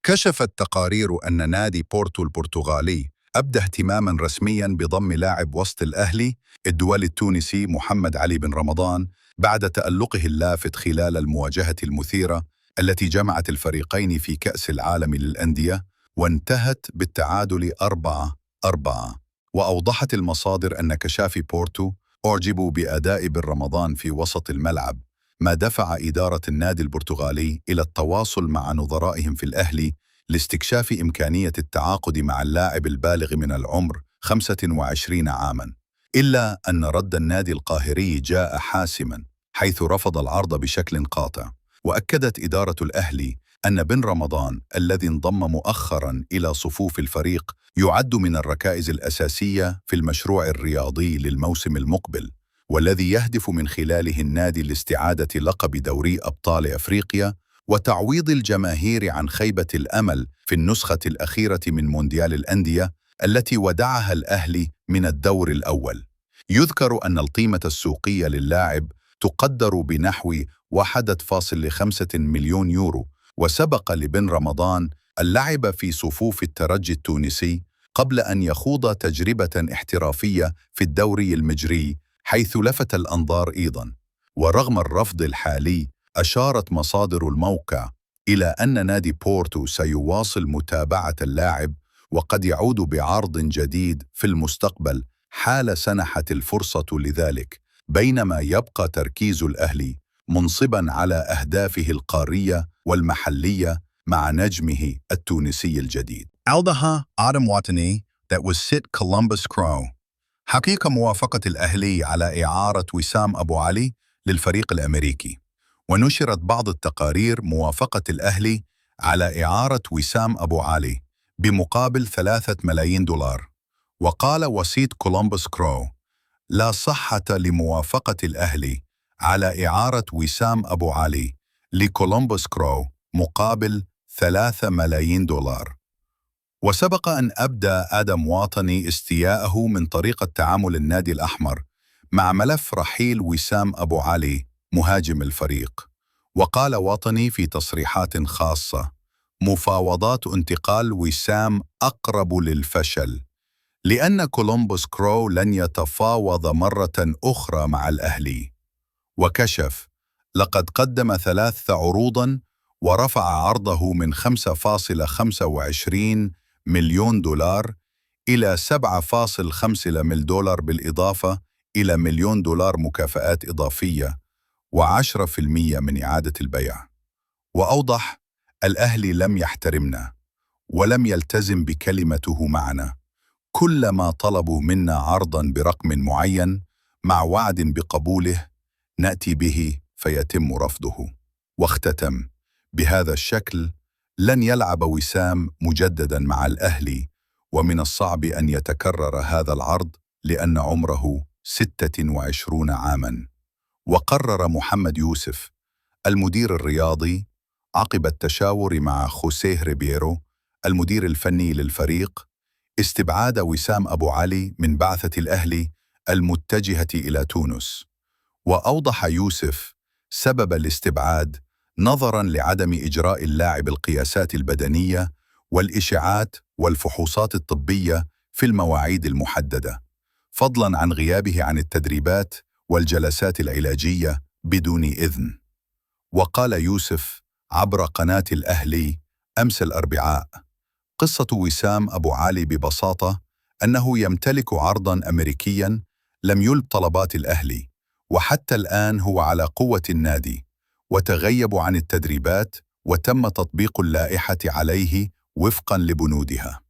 كشفت تقارير أن نادي بورتو البرتغالي أبدى اهتماماً رسمياً بضم لاعب وسط الأهلي الدولي التونسي محمد علي بن رمضان بعد تألقه اللافت خلال المواجهة المثيرة التي جمعت الفريقين في كأس العالم للأندية وانتهت بالتعادل 4-4. وأوضحت المصادر أن كشافي بورتو أعجبوا بأداء بن رمضان في وسط الملعب، ما دفع إدارة النادي البرتغالي إلى التواصل مع نظرائهم في الأهلي لاستكشاف إمكانية التعاقد مع اللاعب البالغ من العمر 25 عاماً. إلا أن رد النادي القاهري جاء حاسماً، حيث رفض العرض بشكل قاطع. وأكدت إدارة الأهلي أن بن رمضان الذي انضم مؤخراً إلى صفوف الفريق يعد من الركائز الأساسية في المشروع الرياضي للموسم المقبل، والذي يهدف من خلاله النادي لاستعادة لقب دوري أبطال أفريقيا وتعويض الجماهير عن خيبة الأمل في النسخة الأخيرة من مونديال الأندية التي ودعها الأهلي من الدور الأول. يذكر أن القيمة السوقية للاعب تقدر بنحو 1.5 مليون يورو، وسبق لبن رمضان اللعب في صفوف الترجي التونسي قبل أن يخوض تجربة احترافية في الدوري المجري، حيث لفت الأنظار أيضاً. ورغم الرفض الحالي، أشارت مصادر الموقع إلى أن نادي بورتو سيواصل متابعة اللاعب وقد يعود بعرض جديد في المستقبل حال سنحت الفرصة لذلك، بينما يبقى تركيز الأهلي منصباً على أهدافه القارية والمحلية مع نجمه التونسي الجديد. Aldaha Adam Watani that was sit Columbus Crew. حقيقة موافقة الأهلي على إعارة وسام أبو علي للفريق الأمريكي. ونشرت بعض التقارير موافقة الأهلي على إعارة وسام أبو علي بمقابل 3 ملايين دولار. وقال وسيط كولومبوس كرو: لا صحة لموافقة الأهلي على إعارة وسام أبو علي لكولومبوس كرو مقابل 3 ملايين دولار. وسبق أن أبدى آدم واطني استياءه من طريقة تعامل النادي الأحمر مع ملف رحيل وسام أبو علي مهاجم الفريق. وقال واطني في تصريحات خاصة: مفاوضات انتقال وسام أقرب للفشل، لأن كولومبوس كرو لن يتفاوض مرة أخرى مع الأهلي. وكشف: لقد قدم 3 عروضاً ورفع عرضه من 5.25 مليون دولار إلى 7.5 مليون دولار، بالإضافة إلى 1 مليون دولار مكافآت إضافية و10% من إعادة البيع. وأوضح: الأهلي لم يحترمنا ولم يلتزم بكلمته معنا، كلما طلبوا منا عرضاً برقم معين مع وعد بقبوله نأتي به فيتم رفضه. واختتم: بهذا الشكل لن يلعب وسام مجدداً مع الأهلي، ومن الصعب أن يتكرر هذا العرض لأن عمره 26 عاماً. وقرر محمد يوسف المدير الرياضي عقب التشاور مع خوسيه ريبيرو المدير الفني للفريق استبعاد وسام أبو علي من بعثة الأهلي المتجهة إلى تونس. وأوضح يوسف سبب الاستبعاد نظراً لعدم إجراء اللاعب القياسات البدنية والإشعاعات والفحوصات الطبية في المواعيد المحددة، فضلاً عن غيابه عن التدريبات والجلسات العلاجية بدون إذن. وقال يوسف عبر قناة الأهلي أمس الأربعاء: قصة وسام أبو علي ببساطة أنه يمتلك عرضاً أمريكياً لم يلب طلبات الأهلي، وحتى الآن هو على قوة النادي وتغيب عن التدريبات، وتم تطبيق اللائحة عليه وفقاً لبنودها.